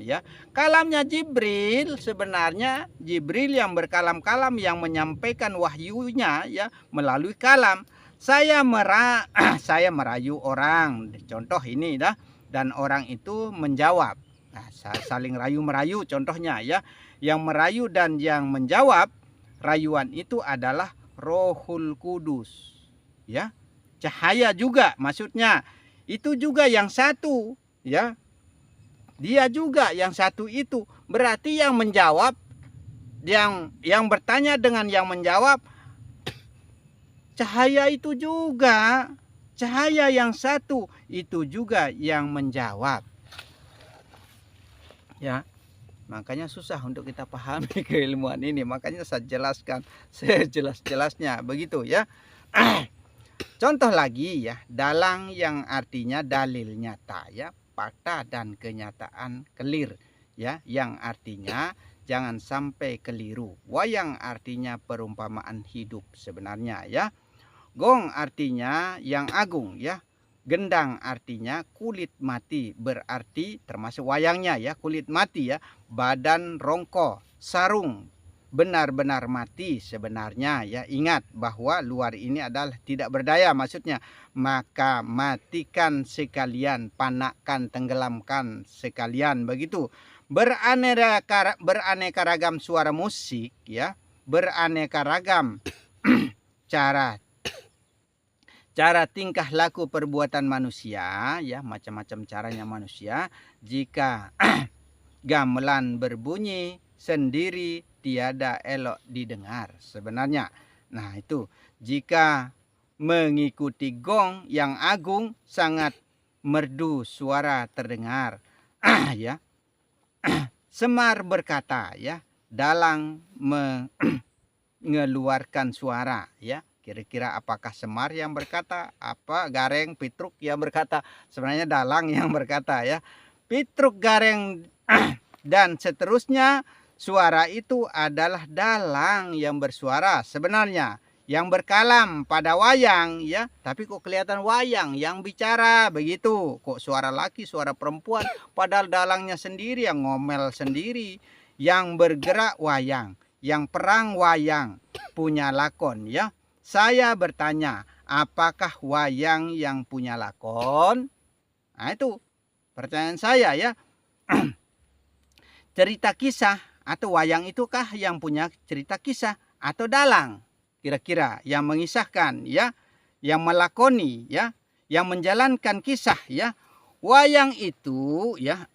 ya. Kalamnya Jibril, sebenarnya Jibril yang berkalam-kalam, yang menyampaikan wahyunya ya melalui kalam. Saya merayu orang, contoh ini dah, dan orang itu menjawab. Nah, saling rayu-merayu contohnya ya. Yang merayu dan yang menjawab rayuan itu adalah Rohul Kudus. Ya. Cahaya juga maksudnya. Itu juga yang satu, ya. Dia juga yang satu itu. Berarti yang menjawab, yang bertanya dengan yang menjawab, cahaya itu juga, cahaya yang satu itu juga yang menjawab. Ya, makanya susah untuk kita pahami keilmuan ini. Makanya saya jelaskan sejelas-jelasnya begitu ya. Contoh lagi ya, dalang yang artinya dalil nyata ya, fakta dan kenyataan clear ya, yang artinya jangan sampai keliru. Wayang artinya perumpamaan hidup sebenarnya ya. Gong artinya yang agung ya. Gendang artinya kulit mati, berarti termasuk wayangnya ya, kulit mati ya. Badan rongko, sarung benar-benar mati sebenarnya ya. Ingat bahwa luar ini adalah tidak berdaya maksudnya. Maka matikan sekalian, panakkan, tenggelamkan sekalian begitu. Beraneka ragam suara musik ya, beraneka ragam cara tingkah laku perbuatan manusia ya, macam-macam caranya manusia. Jika gamelan berbunyi sendiri tiada elok didengar sebenarnya. Nah itu, jika mengikuti gong yang agung sangat merdu suara terdengar. Ya. Semar berkata ya, dalang mengeluarkan suara ya. Kira-kira apakah Semar yang berkata, apa Gareng, Pitruk yang berkata? Sebenarnya dalang yang berkata ya. Pitruk, Gareng dan seterusnya, suara itu adalah dalang yang bersuara sebenarnya. Yang berkalam pada wayang ya, tapi kok kelihatan wayang yang bicara begitu. Kok suara laki, suara perempuan, padahal dalangnya sendiri yang ngomel sendiri. Yang bergerak wayang, yang perang wayang, punya lakon ya. Saya bertanya, apakah wayang yang punya lakon? Nah itu pertanyaan saya ya. Cerita kisah atau wayang itukah yang punya cerita kisah atau dalang? Kira-kira yang mengisahkan ya, yang melakoni ya, yang menjalankan kisah ya. Wayang itu ya,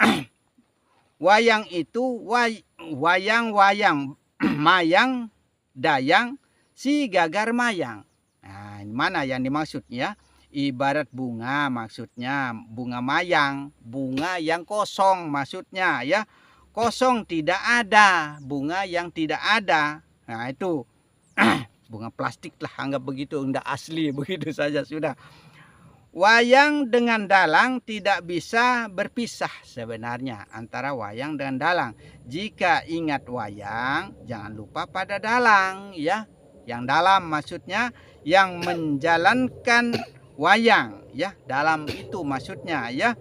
wayang itu wayang-wayang, mayang, dayang, si gagar mayang. Nah, mana yang dimaksud ya? Ibarat bunga maksudnya, bunga mayang, bunga yang kosong maksudnya ya. Kosong tidak ada, bunga yang tidak ada. Nah itu bunga plastik lah, anggap begitu, enggak asli, begitu saja sudah. Wayang dengan dalang tidak bisa berpisah sebenarnya antara wayang dengan dalang. Jika ingat wayang, jangan lupa pada dalang ya. Yang dalam maksudnya yang menjalankan wayang ya, dalam itu maksudnya ya.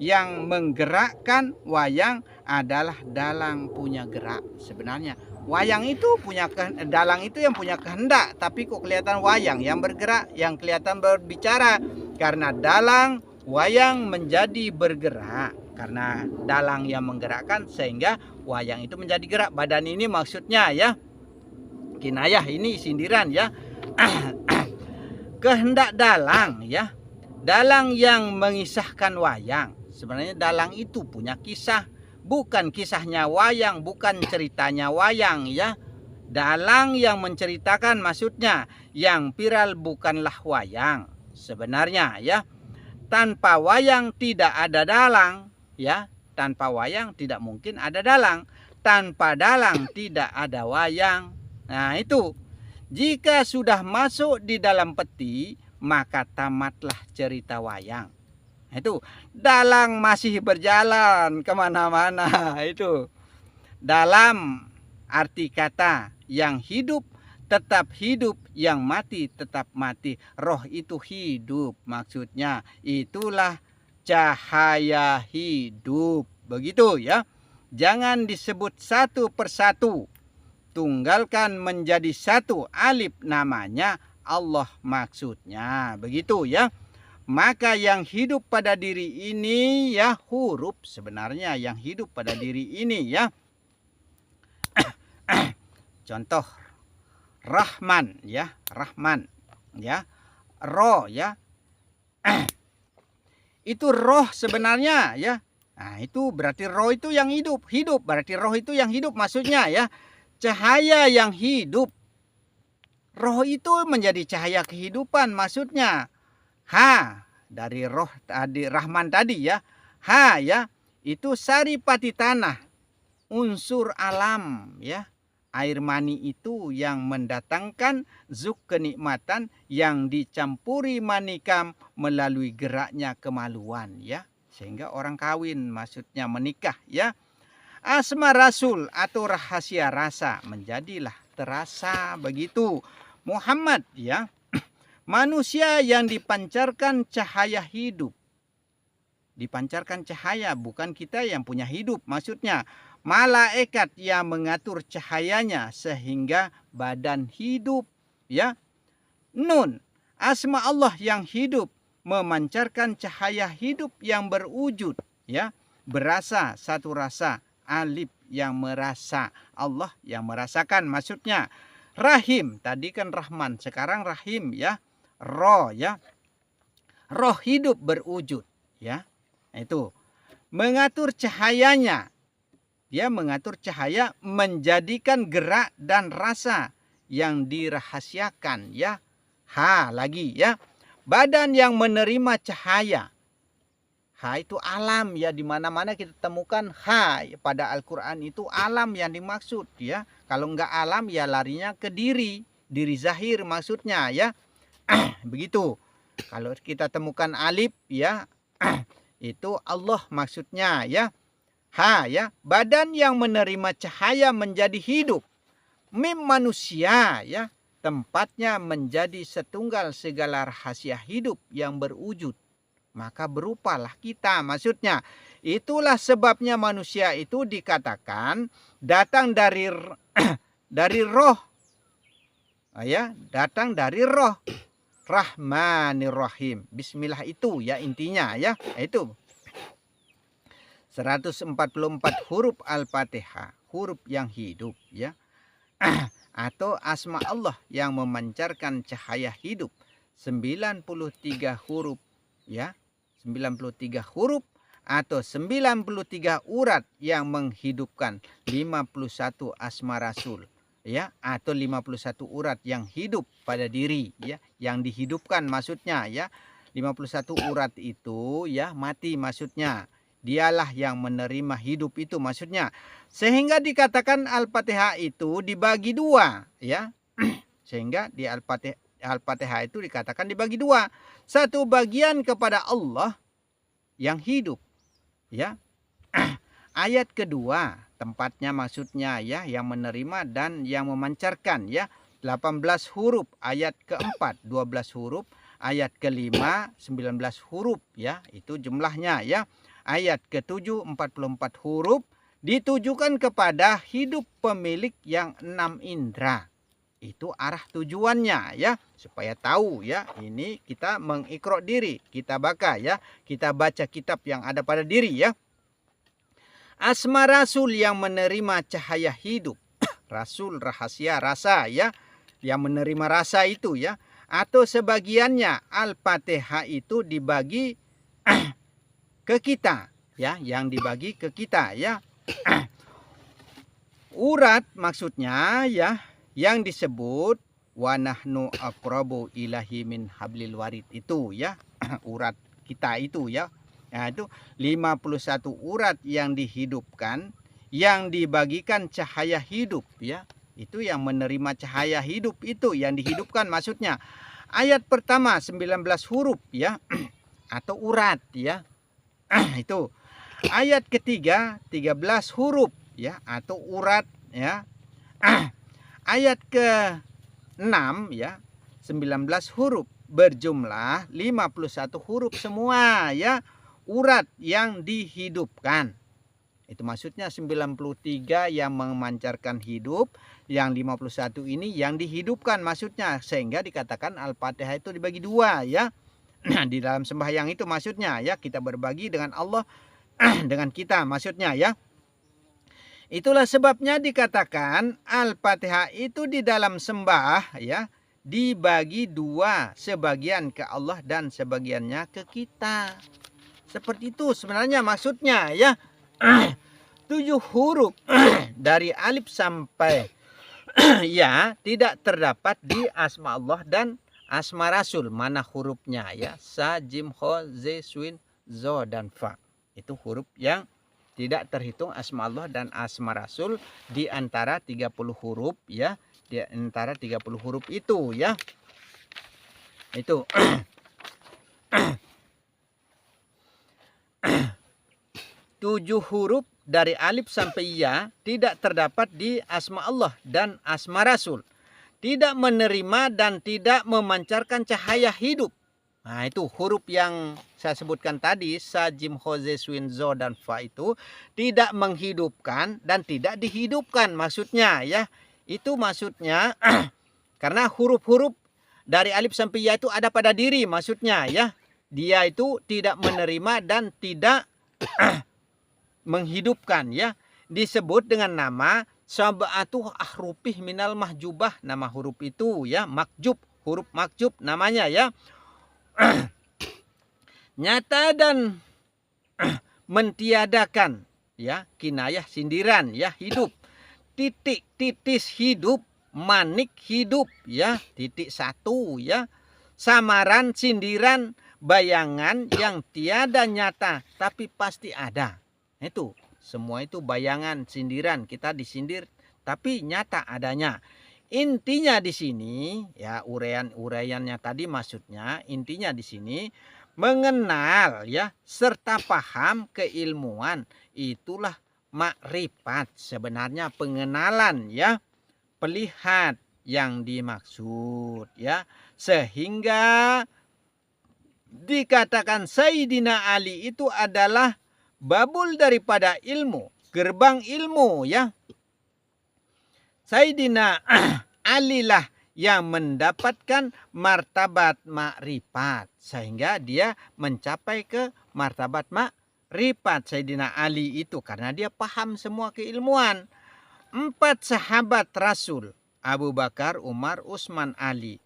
Yang menggerakkan wayang adalah dalang punya gerak sebenarnya. Wayang itu punya dalang itu yang punya kehendak, tapi kok kelihatan wayang yang bergerak, yang kelihatan berbicara. Karena dalang wayang menjadi bergerak, karena dalang yang menggerakkan sehingga wayang itu menjadi gerak. Badan ini maksudnya ya, kinayah ini sindiran ya. Kehendak dalang ya, dalang yang mengisahkan wayang. Sebenarnya dalang itu punya kisah, bukan kisahnya wayang, bukan ceritanya wayang ya. Dalang yang menceritakan maksudnya, yang viral bukanlah wayang sebenarnya ya. Tanpa wayang tidak ada dalang ya, tanpa wayang tidak mungkin ada dalang, tanpa dalang tidak ada wayang. Nah itu, Jika sudah masuk di dalam peti, maka tamatlah cerita wayang. Itu dalang masih berjalan kemana-mana. Itu dalam arti kata yang hidup tetap hidup, yang mati tetap mati. Roh itu hidup, maksudnya itulah cahaya hidup. Begitu ya. Jangan disebut satu persatu. Tunggalkan menjadi satu, alif namanya, Allah maksudnya. Begitu ya. Maka yang hidup pada diri ini ya, huruf sebenarnya yang hidup pada diri ini ya. Contoh Rahman ya, Rahman ya. Roh ya. Itu roh sebenarnya ya. Nah, itu berarti roh itu yang hidup, hidup berarti roh itu yang hidup maksudnya ya. Cahaya yang hidup. Roh itu menjadi cahaya kehidupan maksudnya. Ha dari roh tadi, Rahman tadi ya. Ha ya, itu saripati tanah, unsur alam ya. Air mani itu yang mendatangkan zuk kenikmatan yang dicampuri manikam melalui geraknya kemaluan ya. Sehingga orang kawin maksudnya menikah ya. Asma Rasul atau rahasia rasa menjadilah terasa begitu. Muhammad ya. Manusia yang dipancarkan cahaya hidup. Dipancarkan cahaya, bukan kita yang punya hidup maksudnya. Malaikat yang mengatur cahayanya sehingga badan hidup ya. Nun, asma Allah yang hidup memancarkan cahaya hidup yang berwujud ya. Berasa, satu rasa. Alif yang merasa, Allah yang merasakan maksudnya. Rahim, tadi kan Rahman, sekarang Rahim ya. Roh ya. Roh hidup berwujud ya. Itu mengatur cahayanya. Dia mengatur cahaya menjadikan gerak dan rasa yang dirahasiakan ya. Ha lagi ya. Badan yang menerima cahaya. Ha itu alam ya, di mana-mana kita temukan ha pada Al-Qur'an itu alam yang dimaksud ya. Kalau enggak alam ya larinya ke diri zahir maksudnya ya. Begitu. Kalau kita temukan alif ya itu Allah maksudnya ya. Ha ya, badan yang menerima cahaya menjadi hidup. Mim manusia ya, tempatnya menjadi setunggal segala rahasia hidup yang berwujud. Maka berupalah kita maksudnya. Itulah sebabnya manusia itu dikatakan datang dari roh. Ya, datang dari roh. Rahmanirrahim. Bismillah itu ya intinya ya. Itu 144 huruf Al-Fatihah, huruf yang hidup ya. Atau asma Allah yang memancarkan cahaya hidup. 93 huruf ya. 93 huruf atau 93 urat yang menghidupkan. 51 asma Rasul ya, atau 51 urat yang hidup pada diri ya, yang dihidupkan maksudnya ya. 51 urat itu ya mati maksudnya. Dialah yang menerima hidup itu maksudnya. Sehingga dikatakan Al-Fatihah itu dibagi dua ya. Sehingga di Al-Fatihah itu dikatakan dibagi dua. Satu bagian kepada Allah yang hidup ya. Ayat kedua tempatnya maksudnya ya, yang menerima dan yang memancarkan ya. 18 huruf, ayat keempat 12 huruf, ayat kelima 19 huruf ya. Itu jumlahnya ya. Ayat ke-7 44 huruf ditujukan kepada hidup pemilik yang 6 indera. Itu arah tujuannya ya, supaya tahu ya, ini kita mengiqra diri, kita baca ya, kita baca kitab yang ada pada diri ya. Asma Rasul yang menerima cahaya hidup. Rasul rahasia rasa ya, yang menerima rasa itu ya. Atau sebagiannya Al-Fatihah itu dibagi ke kita ya, yang dibagi ke kita ya. Urat maksudnya ya, yang disebut wa nahnu aqrabu ilahi min hablil warid itu ya. Urat kita itu ya. Nah, itu 51 urat yang dihidupkan, yang dibagikan cahaya hidup ya. Itu yang menerima cahaya hidup, itu yang dihidupkan maksudnya. Ayat pertama 19 huruf ya atau urat ya. Itu. Ayat ketiga 13 huruf ya atau urat ya. Ayat ke-6 ya 19 huruf berjumlah 51 huruf semua ya, urat yang dihidupkan. Itu maksudnya 93 yang memancarkan hidup, yang 51 ini yang dihidupkan maksudnya, sehingga dikatakan Al-Fatihah itu dibagi dua ya. Di dalam sembahyang itu maksudnya ya, kita berbagi dengan Allah dengan kita maksudnya ya. Itulah sebabnya dikatakan Al-Fatihah itu di dalam sembah ya dibagi dua, sebagian ke Allah dan sebagiannya ke kita. Seperti itu sebenarnya maksudnya ya. 7 huruf dari alif sampai ya tidak terdapat di asma Allah dan asma Rasul. Mana hurufnya ya? Sa, jim, kho, ze, swin, zo dan fa. Itu huruf yang tidak terhitung asma Allah dan asma Rasul di antara 30 huruf ya. Di antara 30 huruf itu ya. Itu 7 huruf dari alif sampai ya tidak terdapat di asma Allah dan asma Rasul. Tidak menerima dan tidak memancarkan cahaya hidup. Nah itu huruf yang saya sebutkan tadi, sa, jim, kho, ze, swin, zo dan fa itu tidak menghidupkan dan tidak dihidupkan maksudnya ya. Itu maksudnya karena huruf-huruf dari alif sampai ya itu ada pada diri maksudnya ya. Dia itu tidak menerima dan tidak menghidupkan ya, disebut dengan nama sab'atu ahrufih minal mahjubah, nama huruf itu ya, makjub, huruf makjub namanya ya. Nyata dan mentiadakan ya, kinayah sindiran ya, hidup, titik titis hidup, manik hidup ya, titik satu ya, samaran sindiran, bayangan yang tiada nyata tapi pasti ada. Itu semua itu bayangan, sindiran, kita disindir tapi nyata adanya. Intinya di sini ya, uraiannya tadi maksudnya intinya di sini mengenal ya serta paham keilmuan, itulah makrifat sebenarnya, pengenalan ya, pelihat yang dimaksud ya, sehingga dikatakan Sayyidina Ali itu adalah babul daripada ilmu, gerbang ilmu ya. Sayyidina Ali lah yang mendapatkan martabat makrifat, sehingga dia mencapai ke martabat makrifat Sayyidina Ali itu karena dia paham semua keilmuan. 4 sahabat Rasul, Abu Bakar, Umar, Utsman, Ali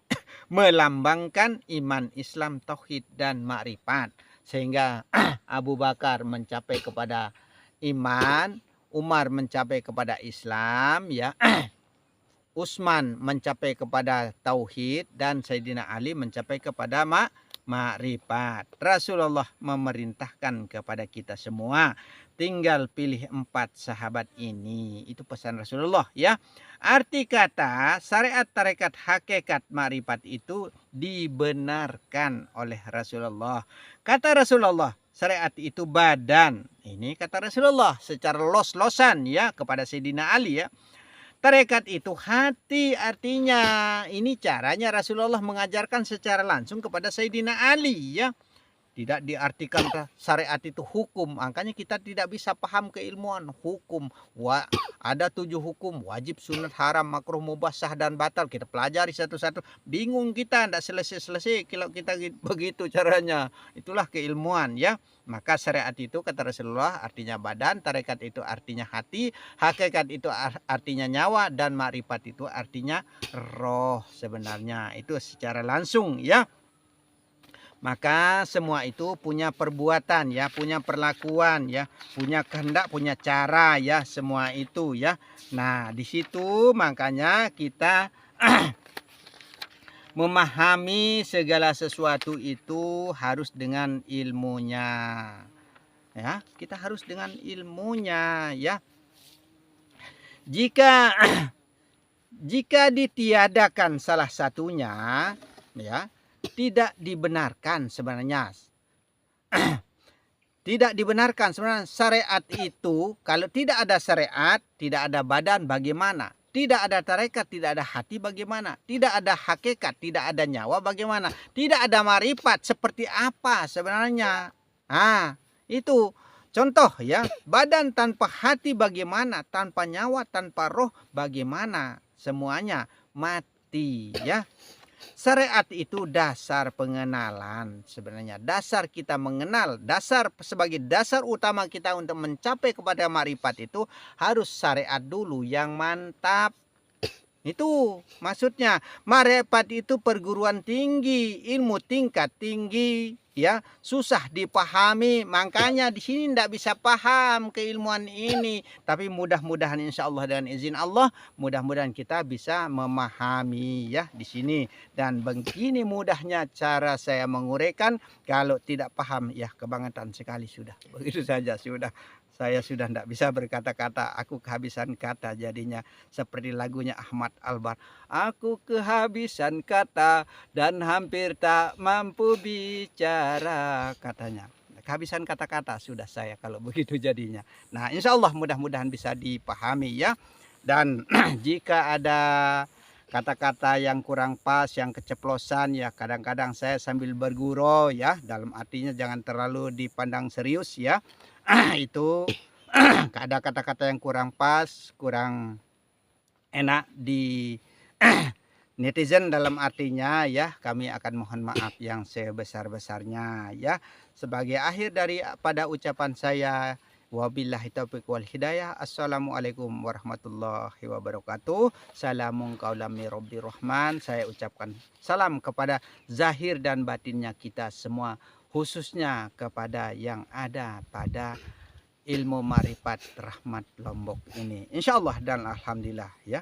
melambangkan iman, Islam, tauhid dan makrifat, sehingga Abu Bakar mencapai kepada iman, Umar mencapai kepada Islam ya, Utsman mencapai kepada tauhid, dan Sayyidina Ali mencapai kepada makrifat. Rasulullah memerintahkan kepada kita semua, tinggal pilih 4 sahabat ini. Itu pesan Rasulullah ya. Arti kata syariat, tarekat, hakikat, makrifat itu dibenarkan oleh Rasulullah. Kata Rasulullah, syariat itu badan. Ini kata Rasulullah secara los-losan ya kepada Sayyidina Ali ya. Tarekat itu hati, artinya ini caranya Rasulullah mengajarkan secara langsung kepada Sayyidina Ali ya. Tidak diartikan syariat itu hukum. Makanya kita tidak bisa paham keilmuan hukum. Ada 7 hukum, wajib, sunat, haram, makruh, mubah, sah dan batal. Kita pelajari satu-satu. Bingung kita, tidak selesai-selesai kalau kita begitu caranya. Itulah keilmuan ya. Maka syariat itu kata Rasulullah artinya badan, tarekat itu artinya hati, hakikat itu artinya nyawa, dan makrifat itu artinya roh sebenarnya. Itu secara langsung ya. Maka semua itu punya perbuatan ya, punya perlakuan ya, punya kehendak, punya cara ya, semua itu ya. Nah, di situ makanya kita memahami segala sesuatu itu harus dengan ilmunya. Ya, kita harus dengan ilmunya ya. Jika Jika ditiadakan salah satunya, ya, tidak dibenarkan sebenarnya. Tidak dibenarkan sebenarnya. Syariat itu, kalau tidak ada syariat, tidak ada badan, bagaimana? Tidak ada tarekat, tidak ada hati, bagaimana? Tidak ada hakikat, tidak ada nyawa, bagaimana? Tidak ada marifat, seperti apa sebenarnya? Ah, itu contoh ya. Badan tanpa hati bagaimana? Tanpa nyawa, tanpa roh bagaimana? Semuanya mati ya. Syariat itu dasar pengenalan sebenarnya. Dasar kita mengenal, sebagai dasar utama kita untuk mencapai kepada marifat itu harus syariat dulu yang mantap. Itu maksudnya, marifat itu perguruan tinggi, ilmu tingkat tinggi, ya, susah dipahami. Makanya di sini tidak bisa paham keilmuan ini. Tapi mudah-mudahan insya Allah dengan izin Allah, mudah-mudahan kita bisa memahami ya di sini. Dan begini mudahnya cara saya menguraikan. Kalau tidak paham ya kebangetan sekali sudah. Begitu saja sudah. Saya sudah tidak bisa berkata-kata, aku kehabisan kata jadinya seperti lagunya Ahmad Albar. Aku kehabisan kata dan hampir tak mampu bicara katanya. Kehabisan kata-kata sudah saya kalau begitu jadinya. Nah insya Allah mudah-mudahan bisa dipahami ya. Dan jika ada kata-kata yang kurang pas, yang keceplosan ya kadang-kadang saya sambil bergurau ya. Dalam artinya jangan terlalu dipandang serius ya. Itu ada kata-kata yang kurang pas, kurang enak di netizen dalam artinya ya kami akan mohon maaf yang sebesar-besarnya ya. Sebagai akhir pada ucapan saya, wabillahi taufiq wal hidayah. Assalamualaikum warahmatullahi wabarakatuh. Salamun qaulam mir rabbir rahman. Saya ucapkan salam kepada zahir dan batinnya kita semua, khususnya kepada yang ada pada ilmu marifat rahmat Lombok ini, insya Allah dan alhamdulillah ya.